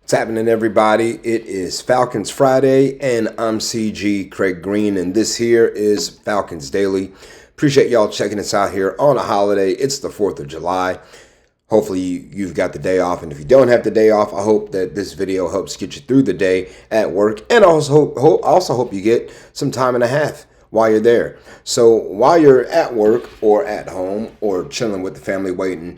What's happening, everybody? It is Falcons Friday, and I'm CG Craig Green, and this here is Falcons Daily. Appreciate y'all checking us out here on a holiday. It's the 4th of July. Hopefully you've got the day off, and if you don't have the day off, I hope that this video helps get you through the day at work, and also hope you get some time and a half while you're there. So while you're at work or at home or chilling with the family waiting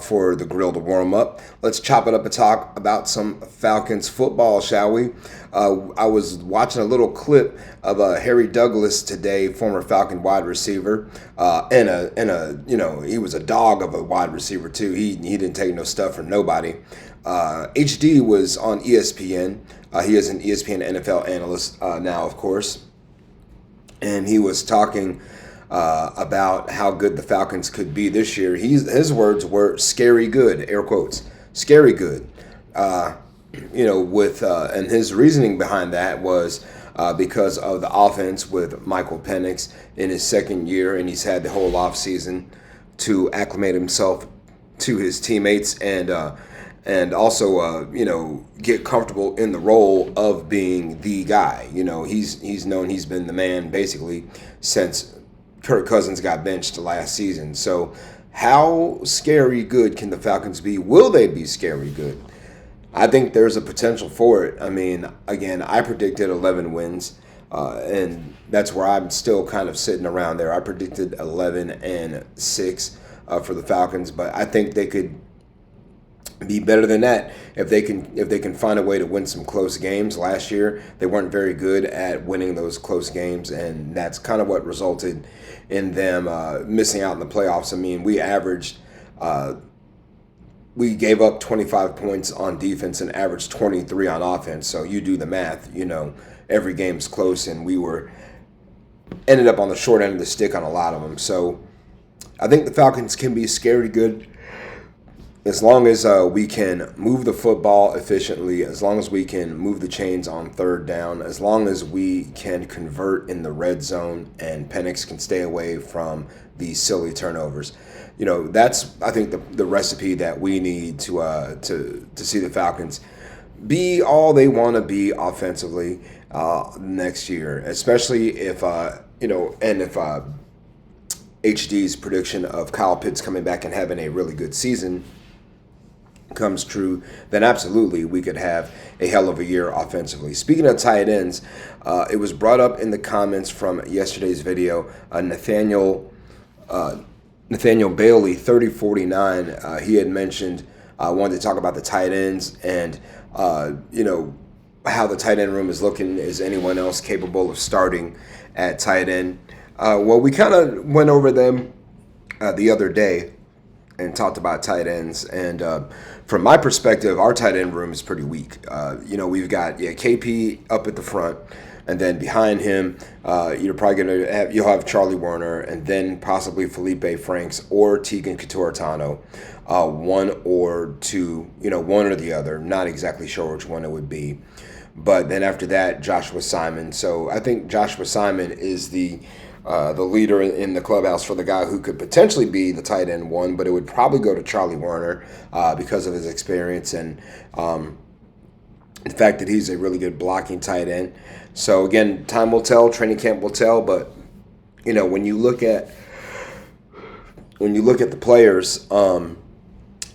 for the grill to warm up, let's chop it up and talk about some Falcons football, shall we? I was watching a little clip of Harry Douglas today, former Falcon wide receiver, and he was a dog of a wide receiver too. He didn't take no stuff from nobody. HD was on ESPN. He is an ESPN NFL analyst now, of course. And he was talking about how good the Falcons could be this year. His words were "scary good," air quotes, "scary good." And his reasoning behind that was because of the offense with Michael Penix in his second year, and he's had the whole offseason to acclimate himself to his teammates and also get comfortable in the role of being the guy. He's known, he's been the man basically since Kirk Cousins got benched last season. So how scary good can the Falcons be? Will they be scary good? I think there's a potential for it. I mean, again, I predicted 11 wins, and that's where I'm still kind of sitting around there. I predicted 11-6 for the Falcons, but I think they could be better than that if they can find a way to win some close games. Last year they weren't very good at winning those close games, and that's kind of what resulted in them missing out in the playoffs. I mean, we gave up 25 points on defense and averaged 23 on offense. So you do the math. Every game's close, and we ended up on the short end of the stick on a lot of them. So I think the Falcons can be scary good as long as we can move the football efficiently, as long as we can move the chains on third down, as long as we can convert in the red zone and Penix can stay away from these silly turnovers. That's, I think, the recipe that we need to see the Falcons be all they want to be offensively next year, especially if HD's prediction of Kyle Pitts coming back and having a really good season comes true, then absolutely we could have a hell of a year offensively. Speaking of tight ends, it was brought up in the comments from yesterday's video. Nathaniel Bailey, 3049, he had mentioned, wanted to talk about the tight ends and how the tight end room is looking. Is anyone else capable of starting at tight end? Well, we kind of went over them the other day and talked about tight ends, and from my perspective, our tight end room is pretty weak. We've got KP up at the front, and then behind him, you'll have Charlie Werner, and then possibly Felipe Franks or Tegan Couture-Tano, one or two, one or the other. Not exactly sure which one it would be, but then after that, Joshua Simon. So I think Joshua Simon is the leader in the clubhouse for the guy who could potentially be the tight end one, but it would probably go to Charlie Werner because of his experience and the fact that he's a really good blocking tight end. So again, time will tell, training camp will tell, but when you look at the players on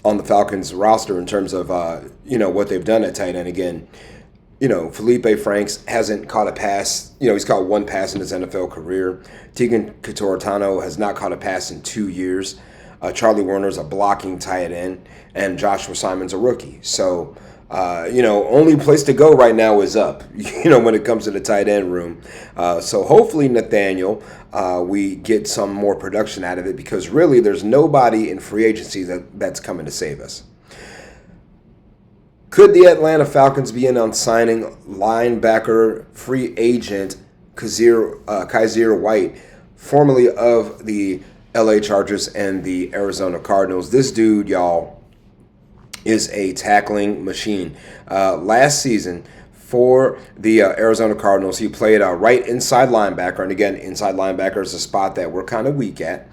the Falcons roster in terms of what they've done at tight end, again, Felipe Franks hasn't caught a pass. He's caught one pass in his NFL career. Tegan Couture-Tano has not caught a pass in 2 years. Charlie Werner's a blocking tight end, and Joshua Simon's a rookie. So, only place to go right now is up, when it comes to the tight end room. So hopefully, Nathaniel, we get some more production out of it, because really there's nobody in free agency that's coming to save us. Could the Atlanta Falcons be in on signing linebacker free agent Kazir White, formerly of the LA Chargers and the Arizona Cardinals? This dude, y'all, is a tackling machine. Last season for the Arizona Cardinals, he played right inside linebacker. And again, inside linebacker is a spot that we're kind of weak at.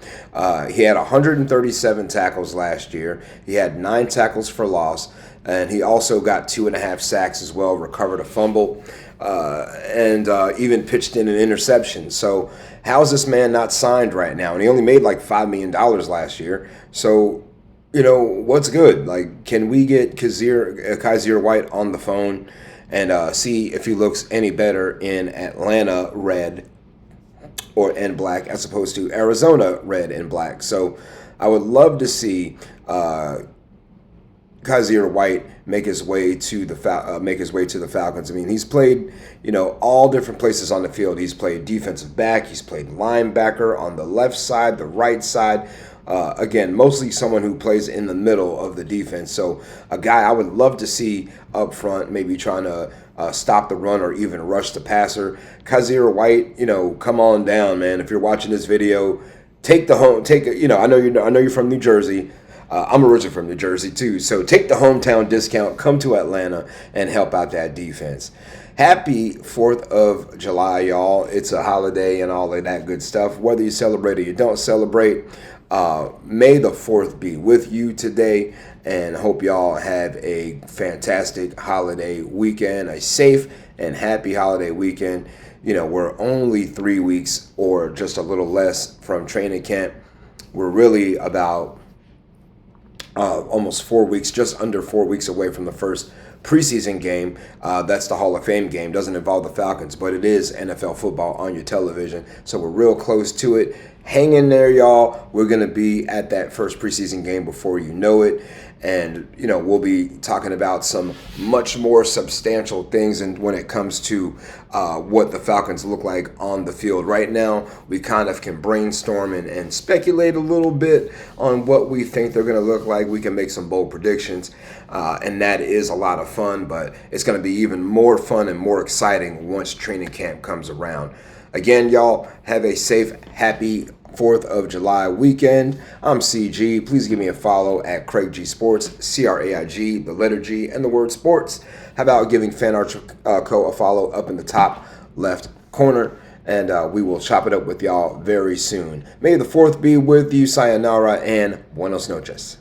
He had 137 tackles last year. He had 9 tackles for loss. and he also got 2.5 sacks as well, recovered a fumble, and even pitched in an interception. So how's this man not signed right now? And he only made like $5 million last year. So, what's good? Like, can we get Kazir White on the phone and see if he looks any better in Atlanta red and black as opposed to Arizona red and black? So I would love to see Kazir White make his way to the Falcons. I mean, he's played, all different places on the field. He's played defensive back, he's played linebacker on the left side, the right side. Again, mostly someone who plays in the middle of the defense. So a guy I would love to see up front, maybe trying to stop the run or even rush the passer. Kazir White, come on down, man. If you're watching this video, I know you're from New Jersey. I'm originally from New Jersey too. So take the hometown discount, come to Atlanta and help out that defense. Happy 4th of July, y'all. It's a holiday and all of that good stuff. Whether you celebrate or you don't celebrate, may the 4th be with you today, and hope y'all have a fantastic holiday weekend, a safe and happy holiday weekend. We're only 3 weeks or just a little less from training camp. We're really about almost 4 weeks, just under 4 weeks away from the first preseason game. That's the Hall of Fame game. Doesn't involve the Falcons, but it is NFL football on your television. So we're real close to it. Hang in there, y'all. We're going to be at that first preseason game before you know it. And, we'll be talking about some much more substantial things and when it comes to what the Falcons look like on the field. Right now, we kind of can brainstorm and speculate a little bit on what we think they're going to look like. We can make some bold predictions, and that is a lot of fun, but it's going to be even more fun and more exciting once training camp comes around. Again, y'all, have a safe, happy 4th of July weekend. I'm CG. Please give me a follow at Craig G Sports, CRAIG, the letter G, and the word sports. How about giving Fan Art Co. a follow up in the top left corner? And we will chop it up with y'all very soon. May the 4th be with you. Sayonara and buenos noches.